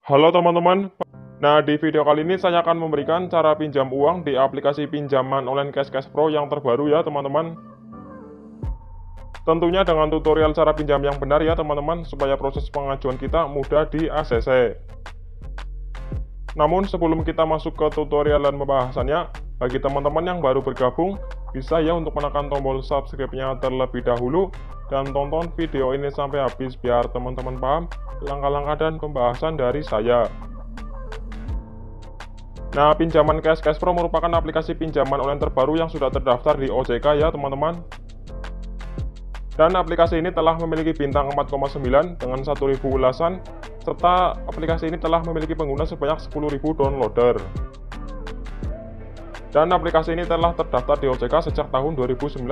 Halo teman-teman, nah di video kali ini saya akan memberikan cara pinjam uang di aplikasi pinjaman online Cash Pro yang terbaru ya teman-teman. Tentunya dengan tutorial cara pinjam yang benar ya teman-teman, supaya proses pengajuan kita mudah di ACC. Namun sebelum kita masuk ke tutorial dan pembahasannya, bagi teman-teman yang baru bergabung, bisa ya untuk menekan tombol subscribe-nya terlebih dahulu, dan tonton video ini sampai habis biar teman-teman paham langkah-langkah dan pembahasan dari saya. Nah, pinjaman Cash Pro merupakan aplikasi pinjaman online terbaru yang sudah terdaftar di OJK ya teman-teman. Dan aplikasi ini telah memiliki bintang 4,9 dengan 1.000 ulasan, serta aplikasi ini telah memiliki pengguna sebanyak 10.000 downloader. Dan aplikasi ini telah terdaftar di OJK sejak tahun 2019.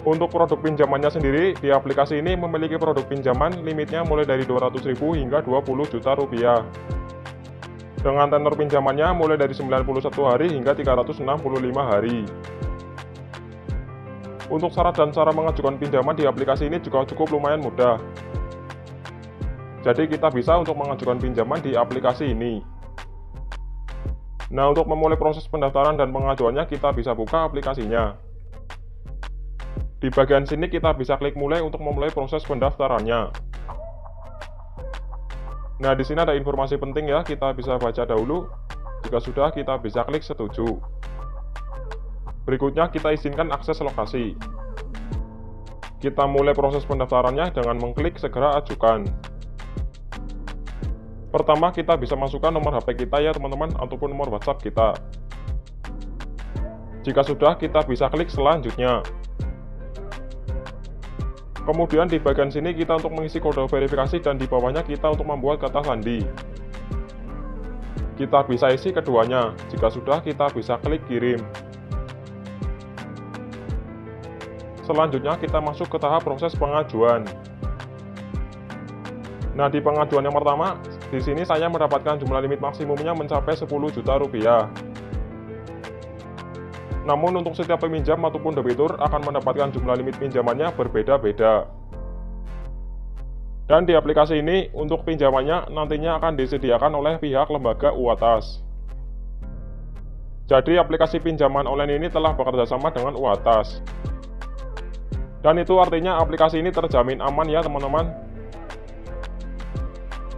Untuk produk pinjamannya sendiri, di aplikasi ini memiliki produk pinjaman limitnya mulai dari 200.000 hingga 20 juta rupiah. Dengan tenor pinjamannya mulai dari 91 hari hingga 365 hari. Untuk syarat dan cara mengajukan pinjaman di aplikasi ini juga cukup lumayan mudah. Jadi kita bisa untuk mengajukan pinjaman di aplikasi ini. Nah, untuk memulai proses pendaftaran dan pengajuannya kita bisa buka aplikasinya. Di bagian sini kita bisa klik mulai untuk memulai proses pendaftarannya. Nah, di sini ada informasi penting ya, kita bisa baca dahulu. Jika sudah, kita bisa klik setuju. Berikutnya kita izinkan akses lokasi. Kita mulai proses pendaftarannya dengan mengklik segera ajukan. Pertama kita bisa masukkan nomor HP kita ya teman-teman, ataupun nomor WhatsApp kita. Jika sudah, kita bisa klik selanjutnya. Kemudian di bagian sini kita untuk mengisi kode verifikasi, dan di bawahnya kita untuk membuat kata sandi. Kita bisa isi keduanya. Jika sudah, kita bisa klik kirim. Selanjutnya kita masuk ke tahap proses pengajuan. Nah, di pengajuan yang pertama, di sini saya mendapatkan jumlah limit maksimumnya mencapai 10 juta rupiah. Namun untuk setiap peminjam ataupun debitur akan mendapatkan jumlah limit pinjamannya berbeda-beda. Dan di aplikasi ini untuk pinjamannya nantinya akan disediakan oleh pihak lembaga UATAS. Jadi aplikasi pinjaman online ini telah bekerja sama dengan UATAS. Dan itu artinya aplikasi ini terjamin aman ya teman-teman.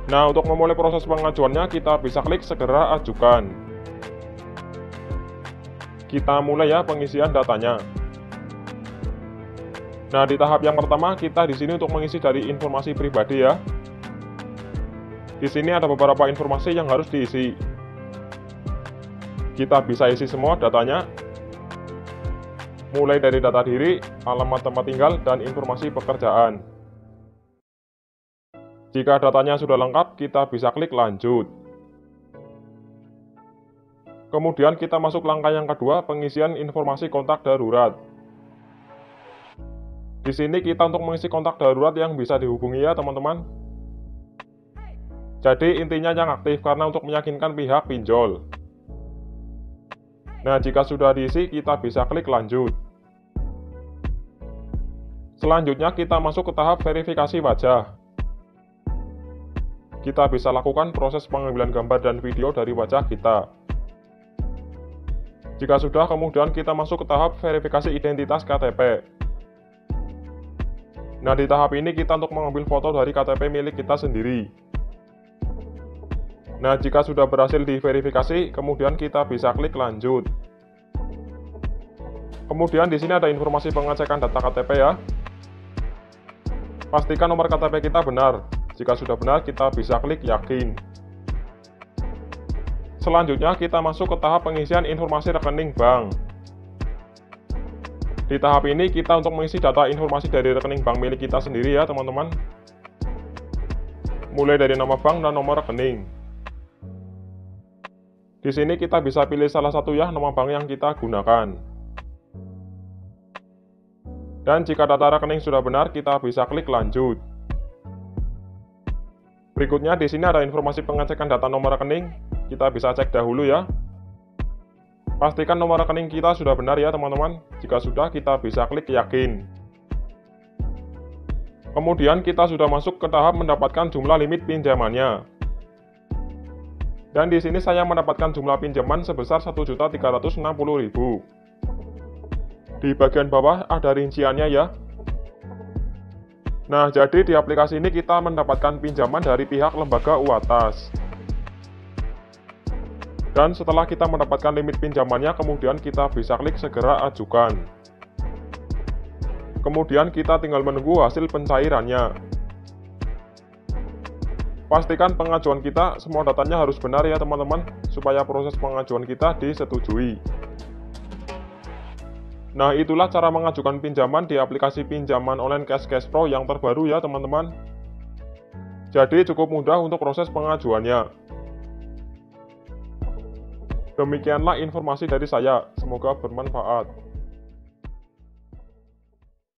Nah, untuk memulai proses pengajuannya kita bisa klik segera ajukan. Kita mulai ya pengisian datanya. Nah, di tahap yang pertama kita di sini untuk mengisi dari informasi pribadi ya. Di sini ada beberapa informasi yang harus diisi. Kita bisa isi semua datanya. Mulai dari data diri, alamat tempat tinggal, dan informasi pekerjaan. Jika datanya sudah lengkap, kita bisa klik lanjut. Kemudian kita masuk langkah yang kedua, pengisian informasi kontak darurat. Di sini kita untuk mengisi kontak darurat yang bisa dihubungi ya teman-teman. Jadi intinya yang aktif, karena untuk meyakinkan pihak pinjol. Nah, jika sudah diisi, kita bisa klik lanjut. Selanjutnya kita masuk ke tahap verifikasi wajah. Kita bisa lakukan proses pengambilan gambar dan video dari wajah kita. Jika sudah, kemudian kita masuk ke tahap verifikasi identitas KTP. Nah, di tahap ini kita untuk mengambil foto dari KTP milik kita sendiri. Nah, jika sudah berhasil diverifikasi, kemudian kita bisa klik lanjut. Kemudian di sini ada informasi pengecekan data KTP ya. Pastikan nomor KTP kita benar. Jika sudah benar, kita bisa klik yakin. Selanjutnya kita masuk ke tahap pengisian informasi rekening bank. Di tahap ini kita untuk mengisi data informasi dari rekening bank milik kita sendiri ya teman-teman. Mulai dari nama bank dan nomor rekening. Di sini kita bisa pilih salah satu ya nama bank yang kita gunakan. Dan jika data rekening sudah benar, kita bisa klik lanjut. Berikutnya di sini ada informasi pengecekan data nomor rekening. Kita bisa cek dahulu ya. Pastikan nomor rekening kita sudah benar ya teman-teman. Jika sudah, kita bisa klik yakin. Kemudian kita sudah masuk ke tahap mendapatkan jumlah limit pinjamannya. Dan di sini saya mendapatkan jumlah pinjaman sebesar 1.360.000. Di bagian bawah ada rinciannya ya. Nah, jadi di aplikasi ini kita mendapatkan pinjaman dari pihak lembaga UATAS. Dan setelah kita mendapatkan limit pinjamannya, kemudian kita bisa klik segera ajukan. Kemudian kita tinggal menunggu hasil pencairannya. Pastikan pengajuan kita semua datanya harus benar ya teman-teman, supaya proses pengajuan kita disetujui. Nah, itulah cara mengajukan pinjaman di aplikasi pinjaman online Cash Pro yang terbaru ya teman-teman. Jadi cukup mudah untuk proses pengajuannya. Demikianlah informasi dari saya, semoga bermanfaat.